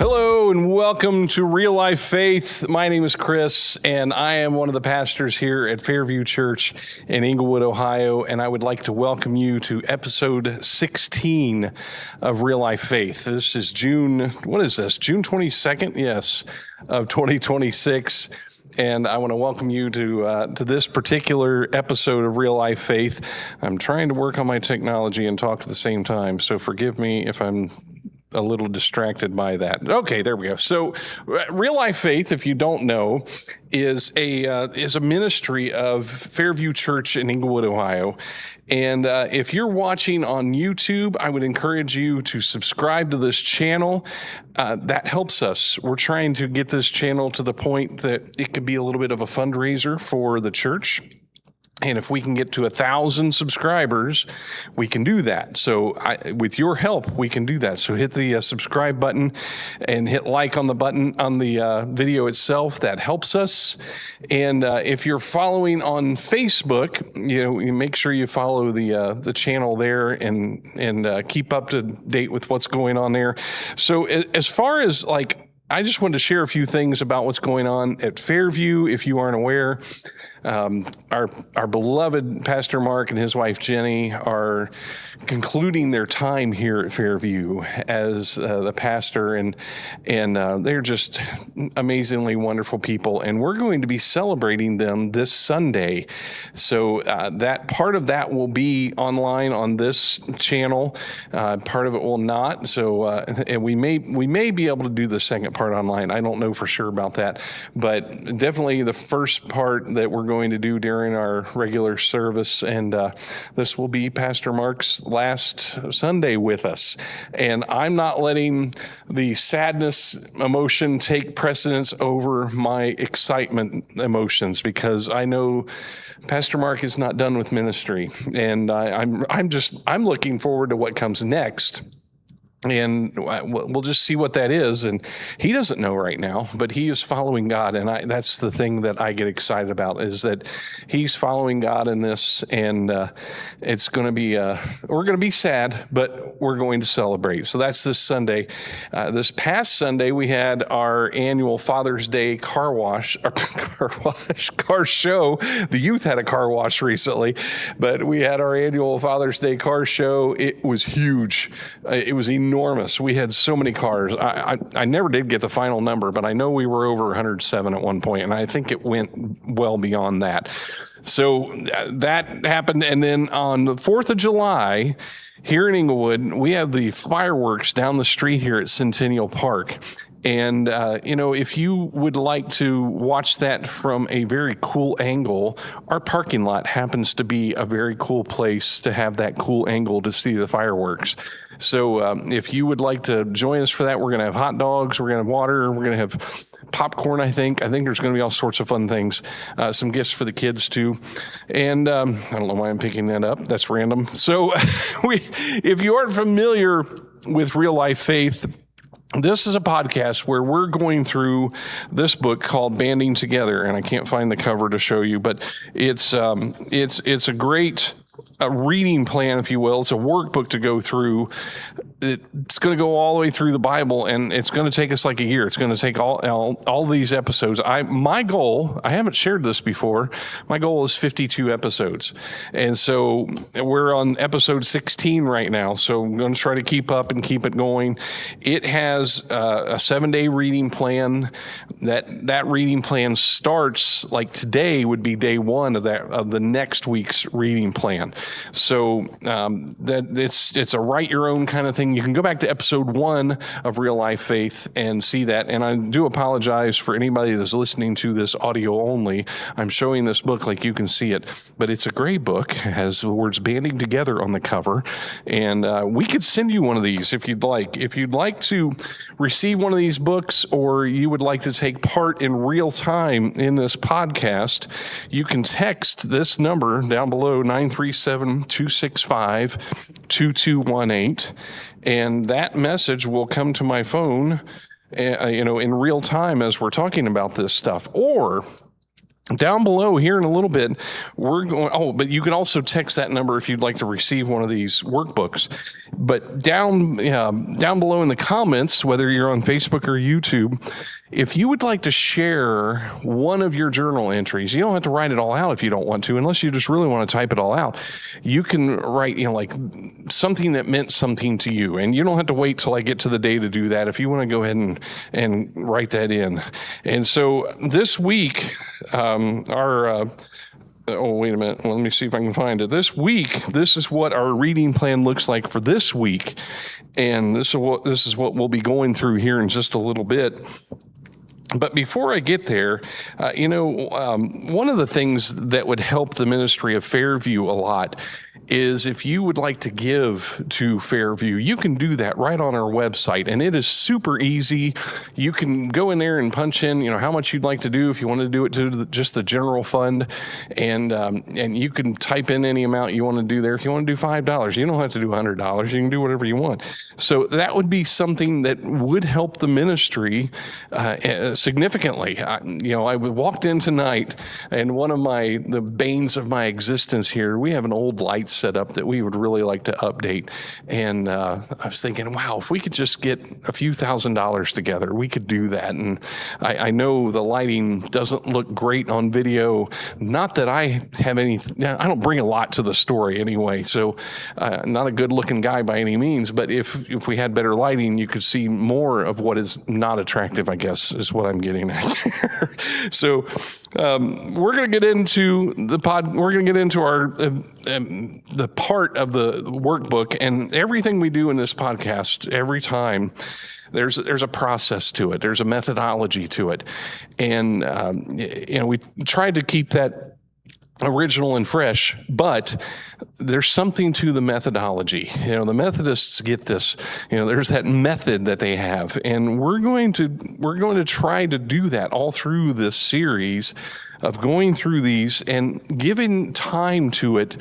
Hello and welcome to Real Life Faith. My name is Chris and I am one of the pastors here at Fairview Church in Englewood, Ohio, and I would like to welcome you to episode 16 of Real Life Faith. This is June 22nd? Yes, of 2026. And I want to welcome you to this particular episode of Real Life Faith. I'm trying to work on my technology and talk at the same time, so forgive me if I'm a little distracted by that. Okay, there we go. So, Real Life Faith, if you don't know, is a ministry of Fairview Church in Englewood, Ohio. And if you're watching on YouTube, I would encourage you to subscribe to this channel. That helps us. We're trying to get this channel to the point that it could be a little bit of a fundraiser for the church. And if we can get to 1,000 subscribers, we can do that. So with your help, we can do that. So hit the subscribe button and hit like on the button on the video itself. That helps us. And if you're following on Facebook, you make sure you follow the channel there and keep up to date with what's going on there. So as far as I just wanted to share a few things about what's going on at Fairview, if you aren't aware. Our beloved Pastor Mark and his wife Jenny are concluding their time here at Fairview as the pastor, and they're just amazingly wonderful people. And we're going to be celebrating them this Sunday, so that part of that will be online on this channel. Part of it will not. So and we may be able to do the second part online. I don't know for sure about that, but definitely the first part that we're going to do during our regular service, and this will be Pastor Mark's last Sunday with us. And I'm not letting the sadness emotion take precedence over my excitement emotions, because I know Pastor Mark is not done with ministry, and I'm looking forward to what comes next. And we'll just see what that is. And he doesn't know right now, but he is following God. And that's the thing that I get excited about, is that he's following God in this. And it's going to be, we're going to be sad, but we're going to celebrate. So that's this Sunday. This past Sunday, we had our annual Father's Day car show. The youth had a car wash recently, but we had our annual Father's Day car show. It was huge. It was enormous. We had so many cars. I never did get the final number, but I know we were over 107 at one point, and I think it went well beyond that. So that happened. And then on the 4th of July, here in Englewood, we have the fireworks down the street here at Centennial Park. And, if you would like to watch that from a very cool angle, our parking lot happens to be a very cool place to have that cool angle to see the fireworks. So if you would like to join us for that, we're going to have hot dogs, we're going to have water, we're going to have popcorn, I think. I think there's going to be all sorts of fun things, some gifts for the kids too. And I don't know why I'm picking that up. That's random. So if you aren't familiar with Real Life Faith, this is a podcast where we're going through this book called Banding Together, and I can't find the cover to show you, but it's a great reading plan, if you will. It's a workbook to go through. It's going to go all the way through the Bible, and it's going to take us like a year. It's going to take all these episodes. My goal, I haven't shared this before, my goal is 52 episodes. And so we're on episode 16 right now, so I'm going to try to keep up and keep it going. It has a 7-day reading plan. That reading plan starts, like today would be day one of the next week's reading plan. So that it's a write your own kind of thing. You can go back to episode 1 of Real Life Faith and see that. And I do apologize for anybody that's listening to this audio only. I'm showing this book like you can see it, but it's a gray book. It has the words Banding Together on the cover. And we could send you one of these if you'd like. If you'd like to receive one of these books, or you would like to take part in real time in this podcast, you can text this number down below, 937-265-2218. And that message will come to my phone, in real time as we're talking about this stuff. Or Down below here in a little bit, we're going, but you can also text that number if you'd like to receive one of these workbooks. But down below in the comments, whether you're on Facebook or YouTube, if you would like to share one of your journal entries, you don't have to write it all out if you don't want to, unless you just really want to type it all out. You can write, like something that meant something to you, and you don't have to wait till I get to the day to do that. If you want to go ahead and write that in. And so this week, wait a minute. Let me see if I can find it. This week, this is what our reading plan looks like for this week. And this is what we'll be going through here in just a little bit. But before I get there, one of the things that would help the ministry of Fairview a lot is if you would like to give to Fairview, you can do that right on our website, and it is super easy. You can go in there and punch in, how much you'd like to do if you want to do it to just the general fund, and you can type in any amount you want to do there. If you want to do $5, you don't have to do $100. You can do whatever you want. So that would be something that would help the ministry significantly. I walked in tonight, and one of the banes of my existence here, we have an old light set up that we would really like to update. And I was thinking, wow, if we could just get a few $1,000s together, we could do that. And I know the lighting doesn't look great on video. Not that I have I don't bring a lot to the story anyway, so not a good looking guy by any means, but if we had better lighting, you could see more of what is not attractive, I guess, is what I'm getting at here. So we're going to get into we're going to get into our the part of the workbook, and everything we do in this podcast, every time, there's a process to it. There's a methodology to it. And, we tried to keep that original and fresh, but there's something to the methodology. The Methodists get this. There's that method that they have, and we're going to try to do that all through this series of going through these and giving time to it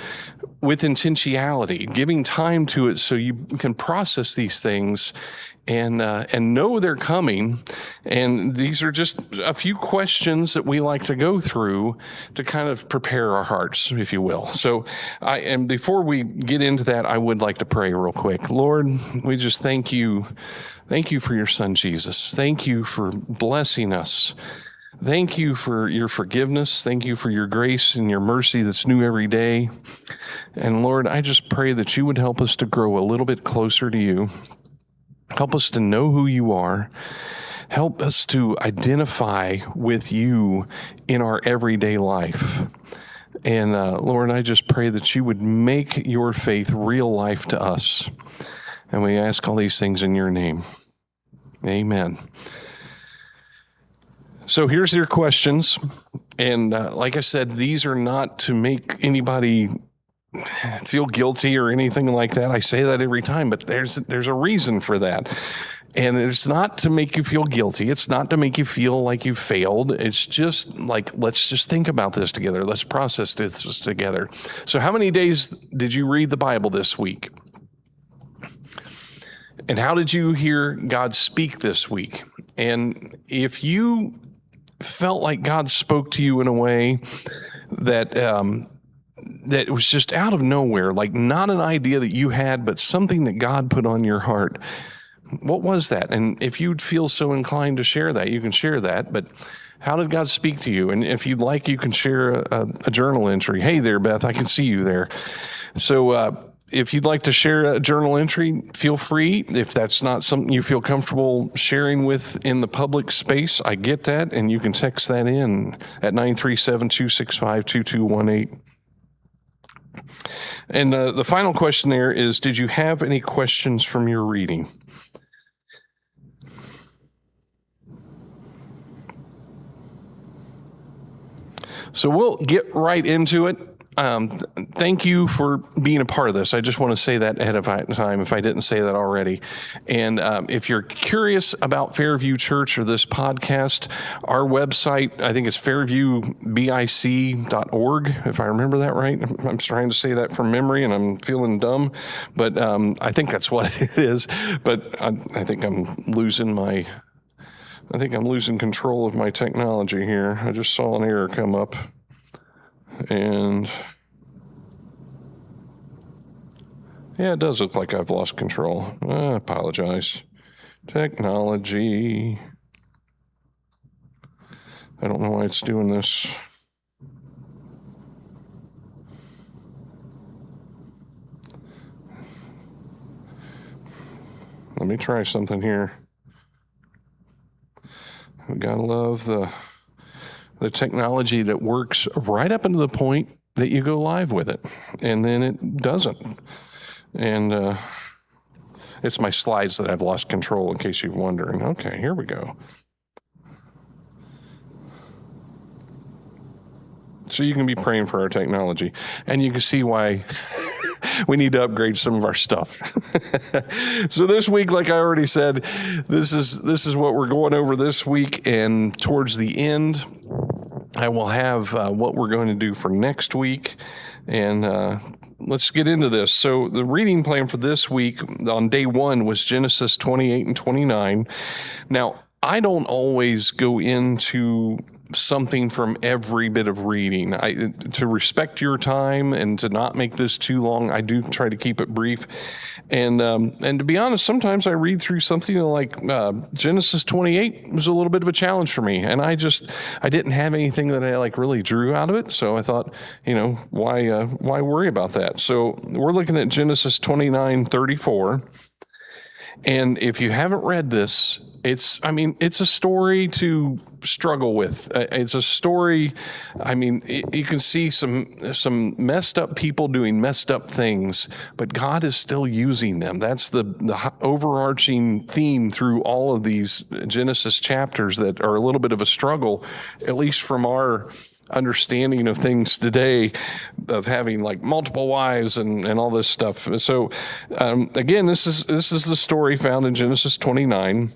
with intentionality, giving time to it so you can process these things and know they're coming. And these are just a few questions that we like to go through to kind of prepare our hearts, if you will. So before we get into that, I would like to pray real quick. Lord, we just thank you. Thank you for your son, Jesus. Thank you for blessing us. Thank you for your forgiveness. Thank you for your grace and your mercy that's new every day. And Lord, I just pray that you would help us to grow a little bit closer to you. Help us to know who you are. Help us to identify with you in our everyday life. And Lord, I just pray that you would make your faith real life to us. And we ask all these things in your name. Amen. So here's your questions. And like I said, these are not to make anybody feel guilty or anything like that. I say that every time, but there's a reason for that. And it's not to make you feel guilty. It's not to make you feel like you failed. It's just like, let's just think about this together. Let's process this together. So how many days did you read the Bible this week? And how did you hear God speak this week? And if you felt like God spoke to you in a way that that was just out of nowhere, like not an idea that you had, but something that God put on your heart, what was that? And if you'd feel so inclined to share that, you can share that. But how did God speak to you? And if you'd like, you can share a journal entry. Hey there, Beth, I can see you there. So if you'd like to share a journal entry, feel free. If that's not something you feel comfortable sharing with in the public space, I get that. And you can text that in at 937-265-2218. And the final question there is, did you have any questions from your reading? So we'll get right into it. Thank you for being a part of this. I just want to say that ahead of time if I didn't say that already. And if you're curious about Fairview Church or this podcast, our website, I think it's fairviewbic.org, if I remember that right. I'm trying to say that from memory and I'm feeling dumb, but I think that's what it is. But I think I'm losing my I think I'm losing control of my technology here. I just saw an error come up, and yeah, it does look like I've lost control. I apologize. Technology. I don't know why it's doing this. Let me try something here. We gotta love the technology that works right up into the point that you go live with it, and then it doesn't. And it's my slides that I've lost control, in case you're wondering. Okay, here we go. So you can be praying for our technology, and you can see why we need to upgrade some of our stuff. So this week, like I already said, this is what we're going over this week, and towards the end, I will have what we're going to do for next week. And let's get into this. So the reading plan for this week on day one was Genesis 28 and 29. Now, I don't always go into something from every bit of reading. To respect your time and to not make this too long, I do try to keep it brief. And to be honest, sometimes I read through something like Genesis 28 was a little bit of a challenge for me, and I didn't have anything that I really drew out of it. So I thought, why worry about that? So we're looking at Genesis 29:34. And if you haven't read this, it's a story to struggle with. It's a story, you can see some messed up people doing messed up things, but God is still using them. That's the overarching theme through all of these Genesis chapters that are a little bit of a struggle, at least from our understanding of things today, of having multiple wives and all this stuff. So again, this is the story found in Genesis 29.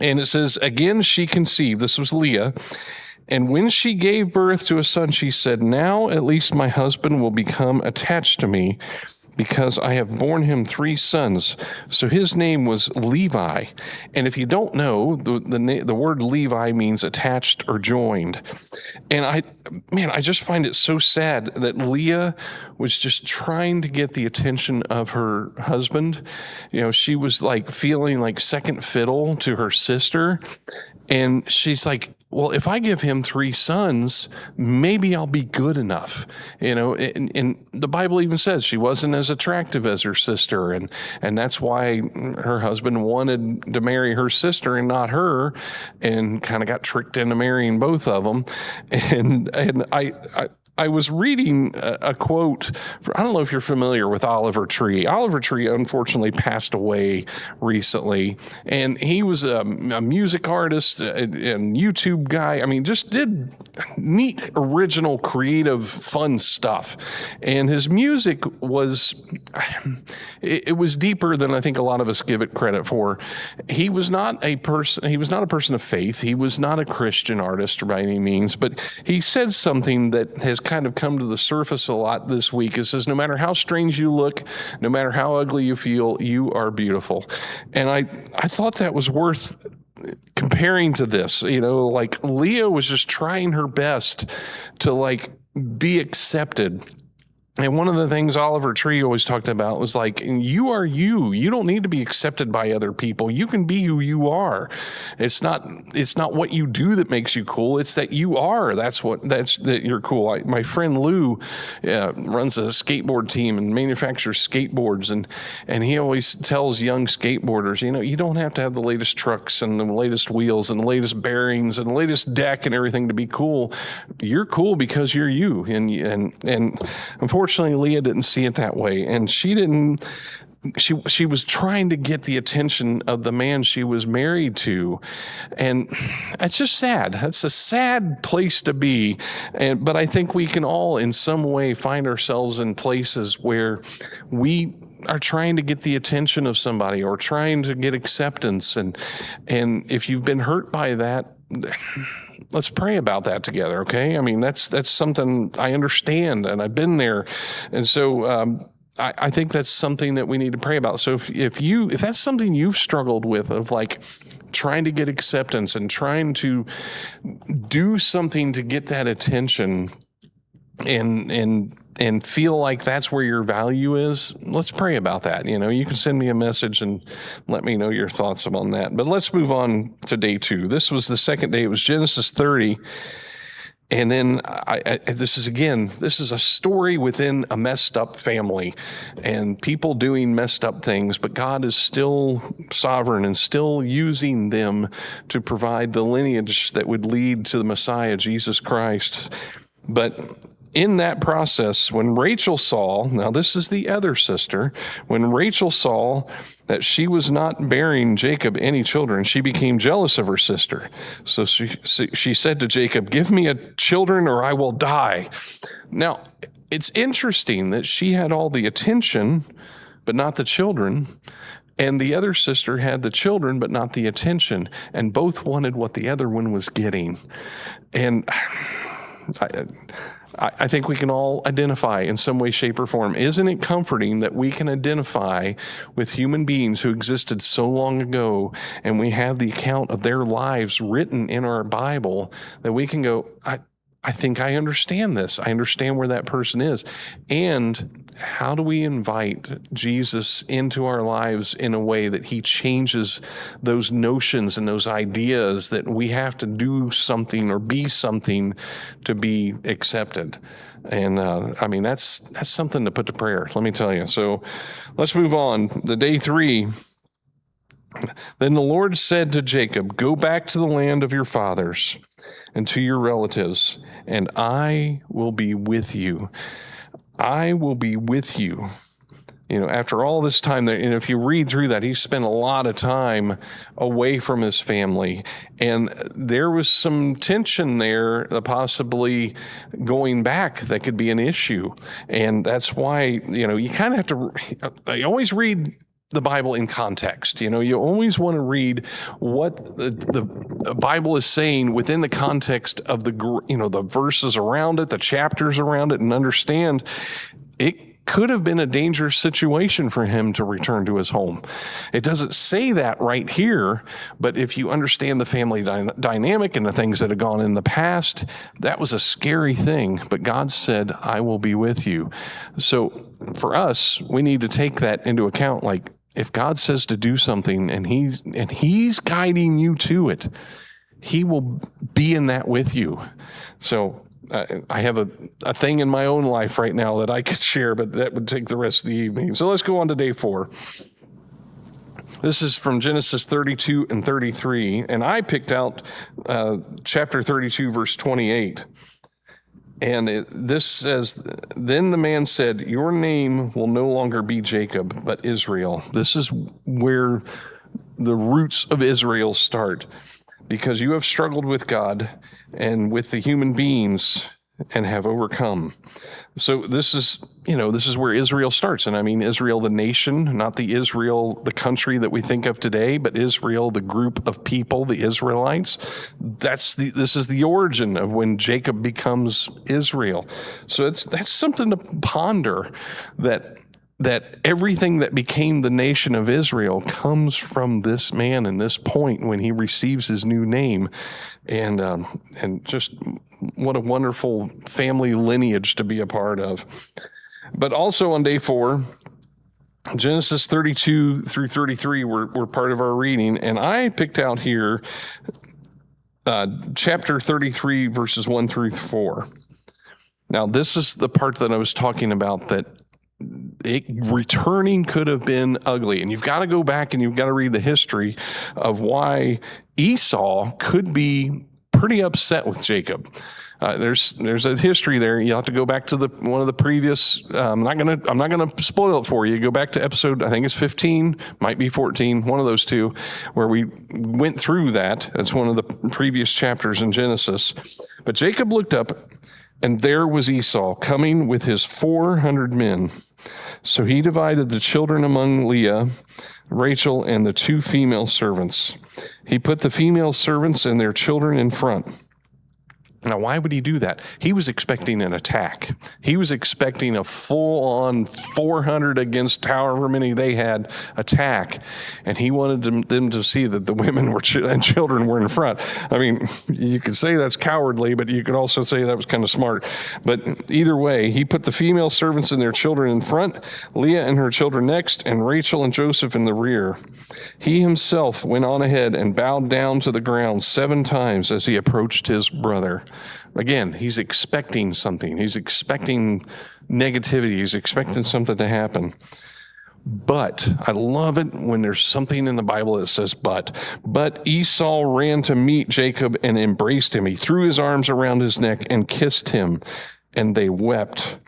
And it says, again, she conceived. This was Leah. And when she gave birth to a son, she said, now at least my husband will become attached to me, because I have borne him 3 sons. So his name was Levi. And if you don't know, the word Levi means attached or joined. And I just find it so sad that Leah was just trying to get the attention of her husband. She was feeling like second fiddle to her sister. And she's like, well, if I give him 3 sons, maybe I'll be good enough. And the Bible even says she wasn't as attractive as her sister. And that's why her husband wanted to marry her sister and not her, and kind of got tricked into marrying both of them. And I was reading a quote. I don't know if you're familiar with Oliver Tree. Oliver Tree, unfortunately, passed away recently, and he was a music artist and YouTube guy. Just did neat, original, creative, fun stuff. And his music was, it was deeper than I think a lot of us give it credit for. He was not a person of faith. He was not a Christian artist by any means, but he said something that has kind of come to the surface a lot this week. It says, no matter how strange you look, no matter how ugly you feel, you are beautiful. And I thought that was worth comparing to this. Leah was just trying her best to be accepted. And one of the things Oliver Tree always talked about was you are you. You don't need to be accepted by other people. You can be who you are. It's not what you do that makes you cool. It's that you are. That you're cool. My friend Lou runs a skateboard team and manufactures skateboards, and he always tells young skateboarders, you don't have to have the latest trucks and the latest wheels and the latest bearings and the latest deck and everything to be cool. You're cool because you're you. And unfortunately, Leah didn't see it that way, and she was trying to get the attention of the man she was married to, and it's just sad. That's a sad place to be, but I think we can all in some way find ourselves in places where we are trying to get the attention of somebody or trying to get acceptance, and if you've been hurt by that, let's pray about that together, okay? That's something I understand, and I've been there. And so I think that's something that we need to pray about. So if that's something you've struggled with, of trying to get acceptance and trying to do something to get that attention and feel like that's where your value is, let's pray about that. You can send me a message and let me know your thoughts on that. But let's move on to day 2. This was the second day. It was Genesis 30. And then this is a story within a messed up family and people doing messed up things, but God is still sovereign and still using them to provide the lineage that would lead to the Messiah, Jesus Christ. But in that process, when Rachel saw, now this is the other sister, when Rachel saw that she was not bearing Jacob any children, she became jealous of her sister. So she said to Jacob, "Give me children or I will die." Now, it's interesting that she had all the attention, but not the children. And the other sister had the children, but not the attention. And both wanted what the other one was getting. And I think we can all identify in some way, shape, or form. Isn't it comforting that we can identify with human beings who existed so long ago, and we have the account of their lives written in our Bible, that we can go, I think I understand this. I understand where that person is. And how do we invite Jesus into our lives in a way that he changes those notions and those ideas that we have to do something or be something to be accepted? And that's something to put to prayer, let me tell you. So let's move on. The day 3. Then the Lord said to Jacob, "Go back to the land of your fathers and to your relatives, and I will be with you." I will be with you. After all this time, and if you read through that, he spent a lot of time away from his family. And there was some tension there, possibly going back, that could be an issue. And that's why, you kind of have to, I always read the Bible in context. You always want to read what the Bible is saying within the context of the verses around it, the chapters around it, and understand it could have been a dangerous situation for him to return to his home. It doesn't say that right here, but if you understand the family dynamic and the things that have gone in the past, that was a scary thing. But God said, "I will be with you." So for us, we need to take that into account. Like, if God says to do something and he's guiding you to it, he will be in that with you. So I have a thing in my own life right now that I could share, but that would take the rest of the evening. So let's go on to day 4. This is from Genesis 32 and 33, and I picked out chapter 32, verse 28. And this says, "Then the man said, 'Your name will no longer be Jacob, but Israel.'" This is where the roots of Israel start, because you have struggled with God and with the human beings and have overcome. So this is where Israel starts. And I mean Israel, the nation, not the Israel, the country that we think of today, but Israel, the group of people, the Israelites. This is the origin of when Jacob becomes Israel. So that's something to ponder, that everything that became the nation of Israel comes from this man and this point when he receives his new name. And just what a wonderful family lineage to be a part of. But also on day 4, Genesis 32 through 33 were part of our reading. And I picked out here chapter 33, verses 1 through 4. Now, this is the part that I was talking about, that returning could have been ugly. And you've got to go back and you've got to read the history of why Esau could be pretty upset with Jacob. There's a history there. You have to go back to one of the previous. I'm not gonna spoil it for you. Go back to episode, I think it's 15, might be 14, one of those two, where we went through that. That's one of the previous chapters in Genesis. But Jacob looked up, and there was Esau coming with his 400 men. So he divided the children among Leah, Rachel, and the 2 female servants. He put the female servants and their children in front, Now, why would he do that? He was expecting an attack. He was expecting a full-on 400 against however many they had attack, and he wanted them to see that the women and children were in front. I mean, you could say that's cowardly, but you could also say that was kind of smart. But either way, he put the female servants and their children in front, Leah and her children next, and Rachel and Joseph in the rear. He himself went on ahead and bowed down to the ground 7 times as he approached his brother. Again, he's expecting something. He's expecting negativity. He's expecting something to happen. But I love it when there's something in the Bible that says but. But Esau ran to meet Jacob and embraced him. He threw his arms around his neck and kissed him, and they wept.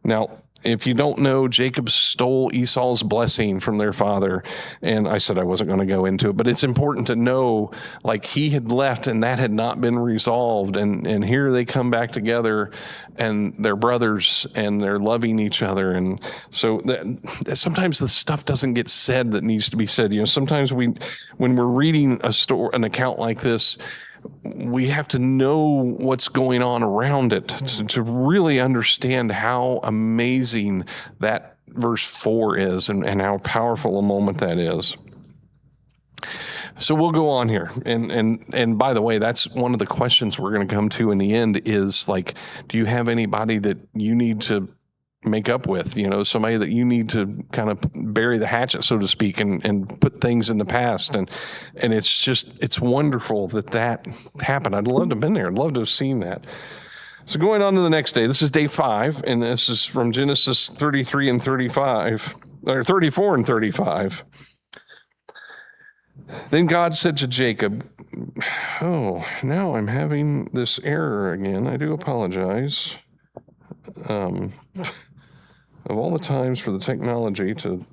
Now, if you don't know, Jacob stole Esau's blessing from their father. And I said I wasn't going to go into it, but it's important to know, like, he had left and that had not been resolved. And here they come back together and they're brothers and they're loving each other. And so sometimes the stuff doesn't get said that needs to be said. You know, sometimes when we're reading an account like this, we have to know what's going on around it to really understand how amazing that verse 4 is and how powerful a moment that is. So we'll go on here. And by the way, that's one of the questions we're going to come to in the end is, like, do you have anybody that you need to make up with, you know, somebody that you need to kind of bury the hatchet, so to speak, and put things in the past. And it's wonderful that happened. I'd love to have been there. I'd love to have seen that. So going on to the next day, this is day 5, and this is from Genesis 33 and 35, or 34 and 35. Then God said to Jacob, oh, now I'm having this error again. I do apologize. Of all the times for the technology to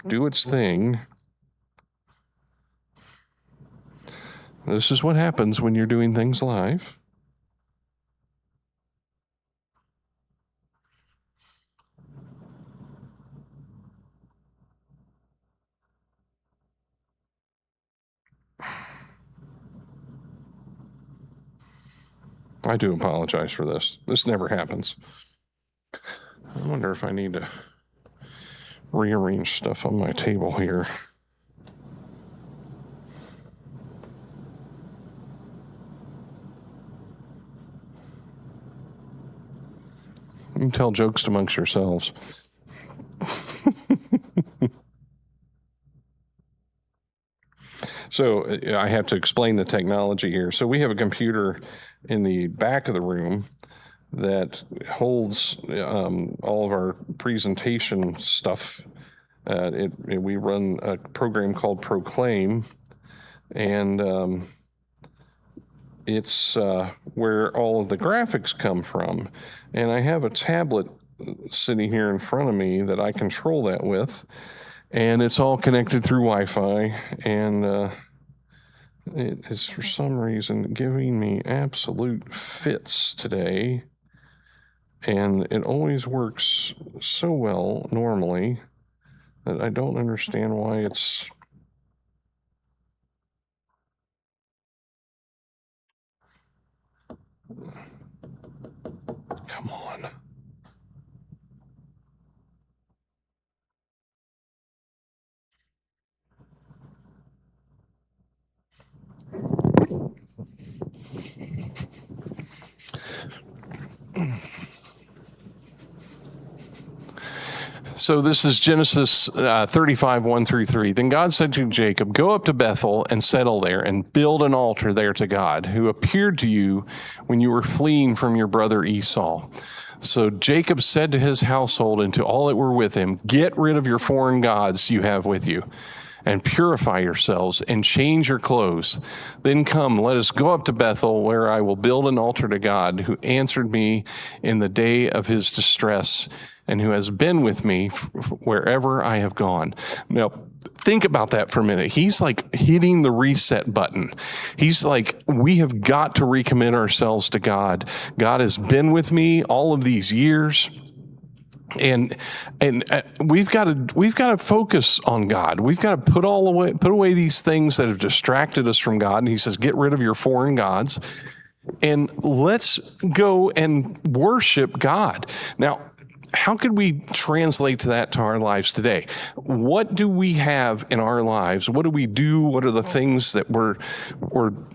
do its thing, this is what happens when you're doing things live. I do apologize for this. This never happens. I wonder if I need to rearrange stuff on my table here. You can tell jokes amongst yourselves. So I have to explain the technology here. So we have a computer in the back of the room that holds all of our presentation stuff. We run a program called Proclaim, and it's where all of the graphics come from. And I have a tablet sitting here in front of me that I control that with, and it's all connected through Wi-Fi, and it is for some reason giving me absolute fits today. And it always works so well normally that I don't understand why it's... Come on. So this is Genesis 35, 1 through 3. Then God said to Jacob, go up to Bethel and settle there and build an altar there to God, who appeared to you when you were fleeing from your brother Esau. So Jacob said to his household and to all that were with him, get rid of your foreign gods you have with you, and purify yourselves and change your clothes. Then come, let us go up to Bethel, where I will build an altar to God, who answered me in the day of his distress, and who has been with me wherever I have gone. Now, think about that for a minute. He's like hitting the reset button. He's like, we have got to recommit ourselves to God. God has been with me all of these years. And we've got to focus on God. We've got to put away these things that have distracted us from God. And he says, get rid of your foreign gods. and let's go and worship God. Now, how could we translate that to our lives today? What do we have in our lives? What do we do? What are the things that we're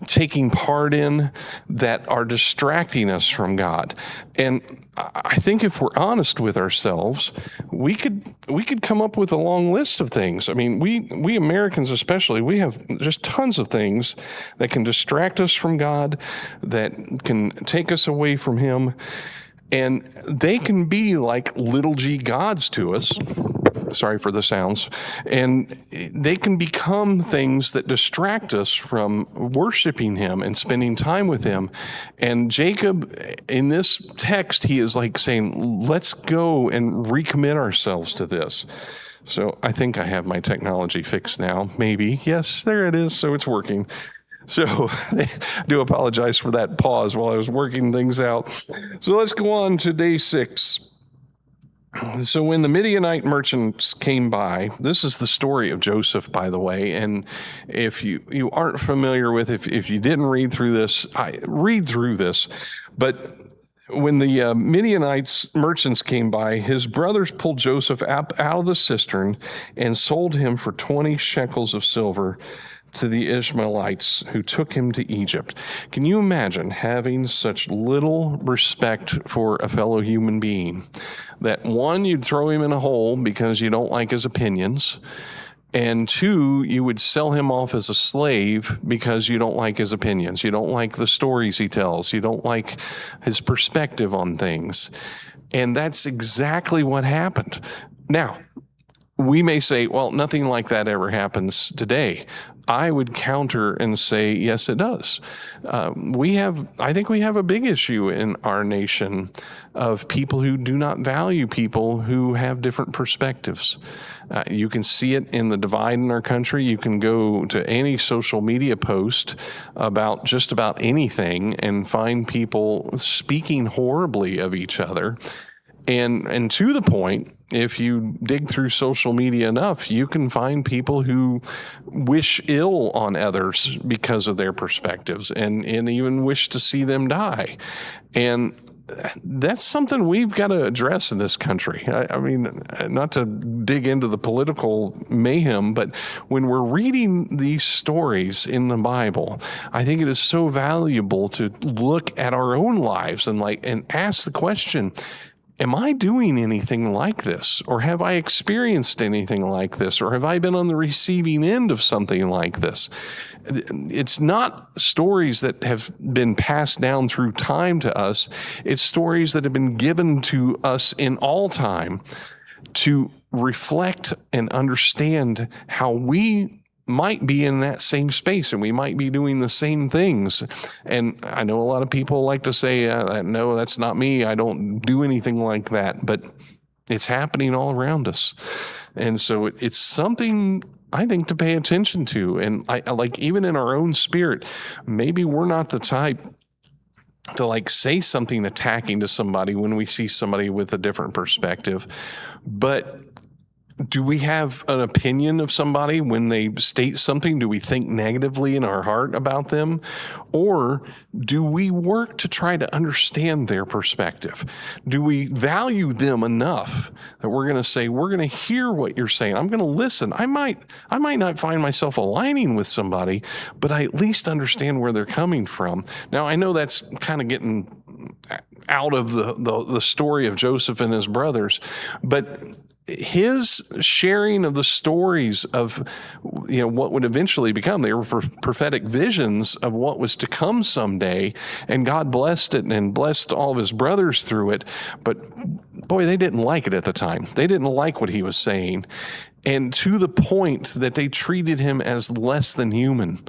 taking part in that are distracting us from God? And I think if we're honest with ourselves, we could come up with a long list of things. I mean, we Americans especially, we have just tons of things that can distract us from God, that can take us away from Him. And they can be like little g gods to us. Sorry for the sounds. And they can become things that distract us from worshiping Him and spending time with Him. And Jacob, in this text, he is like saying, let's go and recommit ourselves to this. So I think I have my technology fixed now. Maybe. Yes, there it is. So it's working. So I do apologize for that pause while I was working things out. So let's go on to day 6. So when the Midianite merchants came by, this is the story of Joseph, by the way. And if you aren't familiar with, if you didn't read through this, read through this. But when the Midianites merchants came by, his brothers pulled Joseph out of the cistern and sold him for 20 shekels of silver to the Ishmaelites who took him to Egypt. Can you imagine having such little respect for a fellow human being that, one, you'd throw him in a hole because you don't like his opinions, and 2, you would sell him off as a slave because you don't like his opinions, you don't like the stories he tells, you don't like his perspective on things. And that's exactly what happened. Now, we may say, well, nothing like that ever happens today. I would counter and say, yes, it does. I think we have a big issue in our nation of people who do not value people who have different perspectives. You can see it in the divide in our country. You can go to any social media post about just about anything and find people speaking horribly of each other. And to the point, if you dig through social media enough, you can find people who wish ill on others because of their perspectives and even wish to see them die. And that's something we've got to address in this country. I mean, not to dig into the political mayhem, but when we're reading these stories in the Bible, I think it is so valuable to look at our own lives and ask the question, am I doing anything like this? Or have I experienced anything like this? Or have I been on the receiving end of something like this? It's not stories that have been passed down through time to us. It's stories that have been given to us in all time to reflect and understand how we might be in that same space and we might be doing the same things. And I know a lot of people like to say, no, that's not me. I don't do anything like that, but it's happening all around us. And so it's something I think to pay attention to. And I like, even in our own spirit, maybe we're not the type to say something attacking to somebody when we see somebody with a different perspective, but do we have an opinion of somebody when they state something? Do we think negatively in our heart about them? Or do we work to try to understand their perspective? Do we value them enough that we're going to say, we're going to hear what you're saying. I'm going to listen. I might not find myself aligning with somebody, but I at least understand where they're coming from. Now, I know that's kind of getting out of the story of Joseph and his brothers, but his sharing of the stories of, what would eventually become, they were prophetic visions of what was to come someday, and God blessed it and blessed all of his brothers through it. But boy, they didn't like it at the time. They didn't like what he was saying. And to the point that they treated him as less than human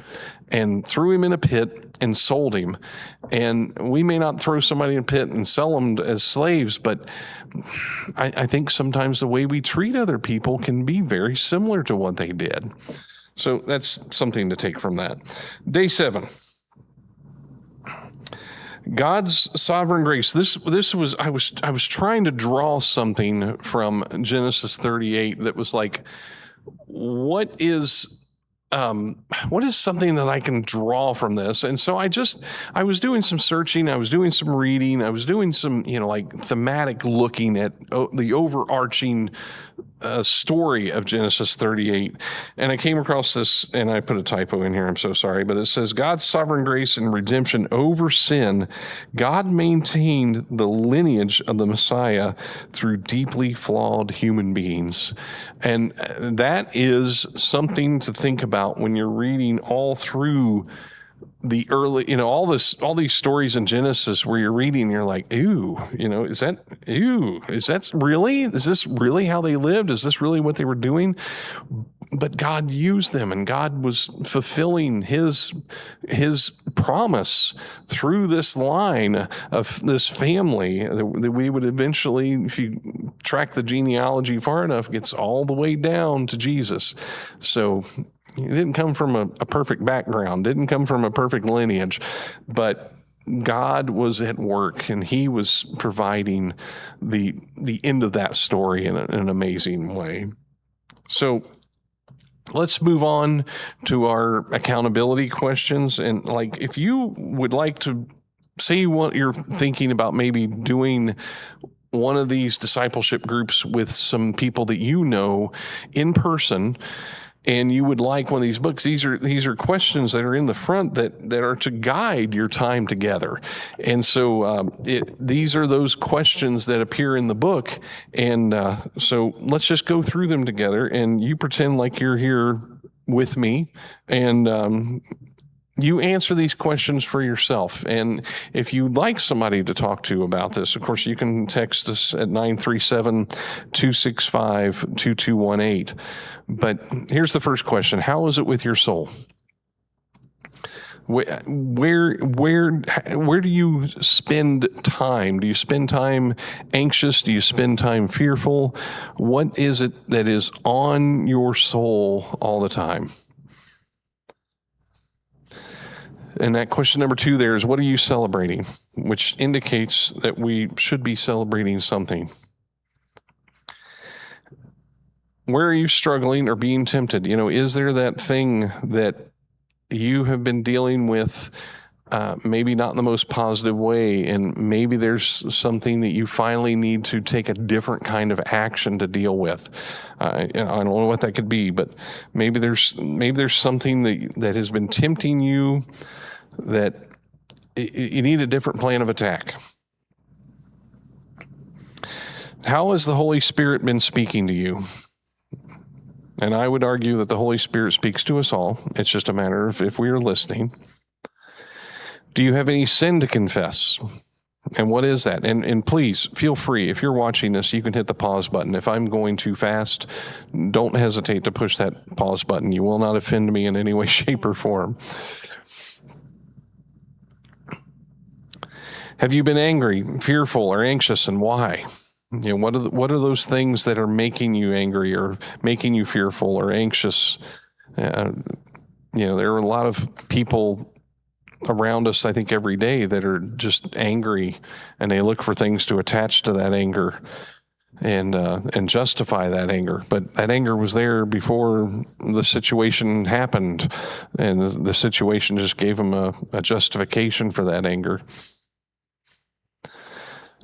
and threw him in a pit and sold him. And we may not throw somebody in a pit and sell them as slaves, but I think sometimes the way we treat other people can be very similar to what they did. So that's something to take from that. Day 7. God's sovereign grace. This was I was trying to draw something from Genesis 38 that was like, what is what is something that I can draw from this? And so I was doing some searching, I was doing some reading, I was doing some, like thematic looking at the overarching story of Genesis 38. And I came across this, and I put a typo in here, I'm so sorry, but it says, God's sovereign grace and redemption over sin. God maintained the lineage of the Messiah through deeply flawed human beings. And that is something to think about when you're reading all through the early, all these stories in Genesis where you're reading, you're like, is this really how they lived? Is this really what they were doing? But God used them, and God was fulfilling his promise through this line of this family that we would eventually, if you track the genealogy far enough, gets all the way down to Jesus. So he didn't come from a perfect background, didn't come from a perfect lineage, but God was at work, and he was providing the end of that story in an amazing way. So let's move on to our accountability questions. And if you would like to say what you're thinking about maybe doing one of these discipleship groups with some people that in person, and you would like one of these books, these are questions that are in the front that are to guide your time together. And so these are those questions that appear in the book. And so let's just go through them together, and you pretend like you're here with me, and you answer these questions for yourself. And if you'd like somebody to talk to about this, of course, you can text us at 937-265-2218. But here's the first question. How is it with your soul? Where do you spend time? Do you spend time anxious? Do you spend time fearful? What is it that is on your soul all the time? And that question number 2 there is, what are you celebrating? Which indicates that we should be celebrating something. Where are you struggling or being tempted? Is there that thing that you have been dealing with, maybe not in the most positive way, and maybe there's something that you finally need to take a different kind of action to deal with? I don't know what that could be, but maybe there's something that has been tempting you, that you need a different plan of attack. How has the Holy Spirit been speaking to you? And I would argue that the Holy Spirit speaks to us all. It's just a matter of if we are listening. Do you have any sin to confess? And what is that? And please feel free, if you're watching this, you can hit the pause button. If I'm going too fast, don't hesitate to push that pause button. You will not offend me in any way, shape, or form. Have you been angry, fearful, or anxious, and why? What are those things that are making you angry or making you fearful or anxious? There are a lot of people around us, I think, every day that are just angry, and they look for things to attach to that anger and justify that anger. But that anger was there before the situation happened, and the situation just gave them a justification for that anger.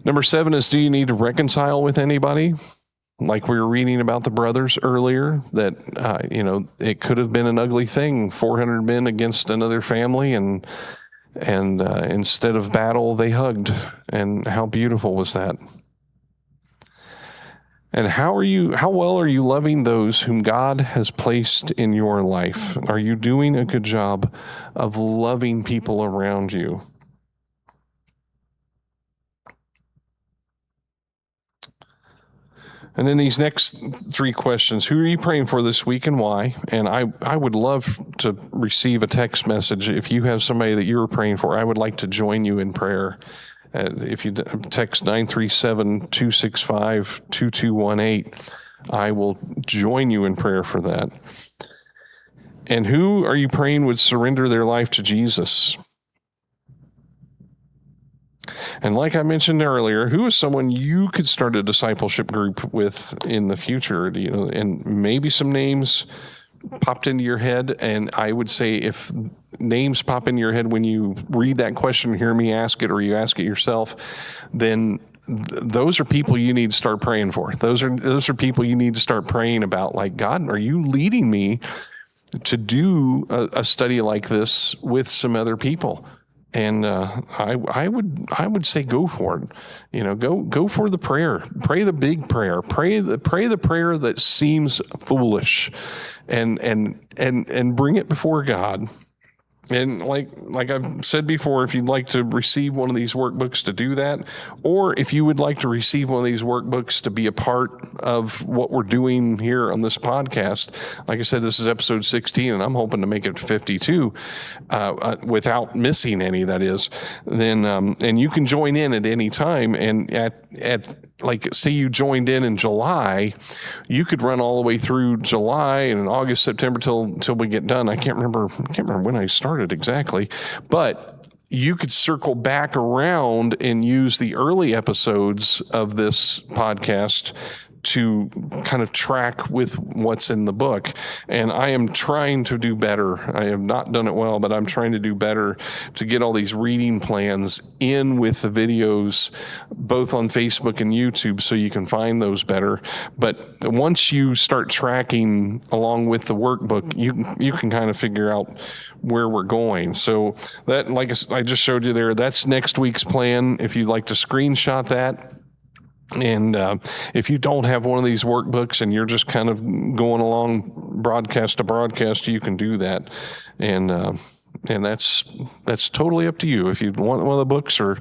Number 7 is, do you need to reconcile with anybody? Like we were reading about the brothers earlier, that, it could have been an ugly thing, 400 men against another family, and instead of battle, they hugged. And how beautiful was that? And how well are you loving those whom God has placed in your life? Are you doing a good job of loving people around you? And then these next 3 questions: who are you praying for this week and why? And I would love to receive a text message. If you have somebody that you're praying for, I would like to join you in prayer. If you text 937-265-2218, I will join you in prayer for that. And who are you praying would surrender their life to Jesus? And like I mentioned earlier, who is someone you could start a discipleship group with in the future? And maybe some names popped into your head, and I would say if names pop in your head when you read that question, hear me ask it, or you ask it yourself, then those are people you need to start praying for. Those are people you need to start praying about, like, God, are you leading me to do a study like this with some other people? And I would say go for it. Go for the prayer. Pray the big prayer. Pray the prayer that seems foolish, and bring it before God. And like I've said before, if you'd like to receive one of these workbooks to do that, or if you would like to receive one of these workbooks to be a part of what we're doing here on this podcast, like I said, this is episode 16, and I'm hoping to make it 52 without missing any, that is. Then and you can join in at any time, and at like, say you joined in July, you could run all the way through July and August, September till we get done. I can't remember when I started exactly, but you could circle back around and use the early episodes of this podcast to kind of track with what's in the book. And I am trying to do better. I have not done it well, but I'm trying to do better to get all these reading plans in with the videos, both on Facebook and YouTube, so you can find those better. But once you start tracking along with the workbook, you can kind of figure out where we're going. So that, like I just showed you there, that's next week's plan. If you'd like to screenshot that, and if you don't have one of these workbooks and you're just kind of going along broadcast to broadcast, you can do that. And that's totally up to you if you want one of the books, or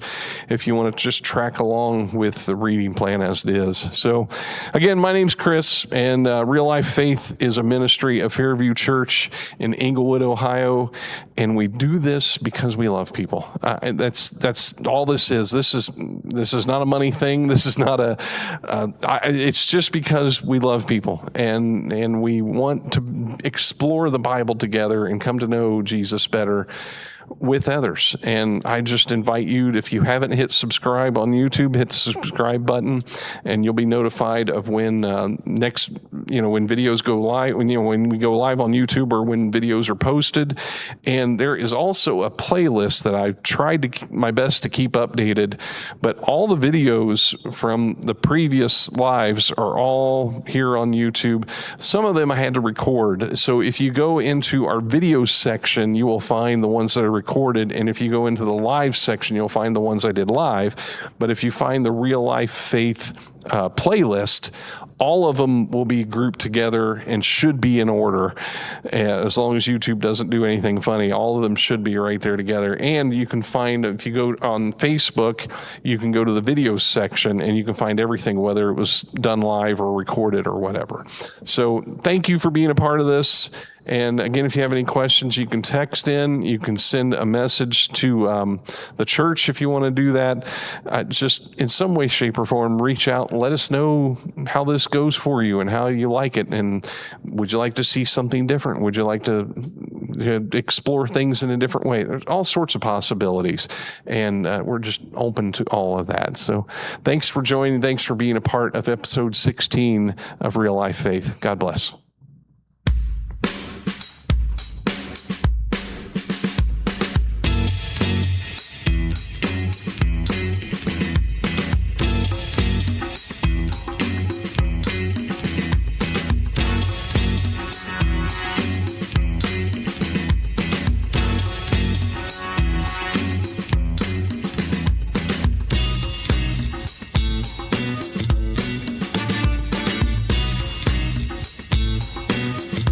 if you want to just track along with the reading plan as it is. So again, my name's Chris, and Real Life Faith is a ministry of Fairview Church in Englewood, Ohio, and we do this because we love people. That's all this is. This is not a money thing. This is not it's just because we love people, and we want to explore the Bible together and come to know Jesus better with others. And I just invite you, if you haven't hit subscribe on YouTube, hit the subscribe button, and you'll be notified of when when videos go live, when we go live on YouTube, or when videos are posted. And there is also a playlist that I've tried my best to keep updated, but all the videos from the previous lives are all here on YouTube. Some of them I had to record. So if you go into our videos section, you will find the ones that are recorded, and if you go into the live section, you'll find the ones I did live. But if you find the Real Life Faith playlist, all of them will be grouped together and should be in order. As long as YouTube doesn't do anything funny, all of them should be right there together. And you can find, if you go on Facebook, you can go to the videos section and you can find everything, whether it was done live or recorded or whatever. So thank you for being a part of this. And again, if you have any questions, you can text in, you can send a message to the church if you want to do that. Just in some way, shape, or form, reach out and let us know how this goes for you and how you like it. And would you like to see something different? Would you like to explore things in a different way? There's all sorts of possibilities, and we're just open to all of that. So thanks for joining. Thanks for being a part of episode 16 of Real Life Faith. God bless.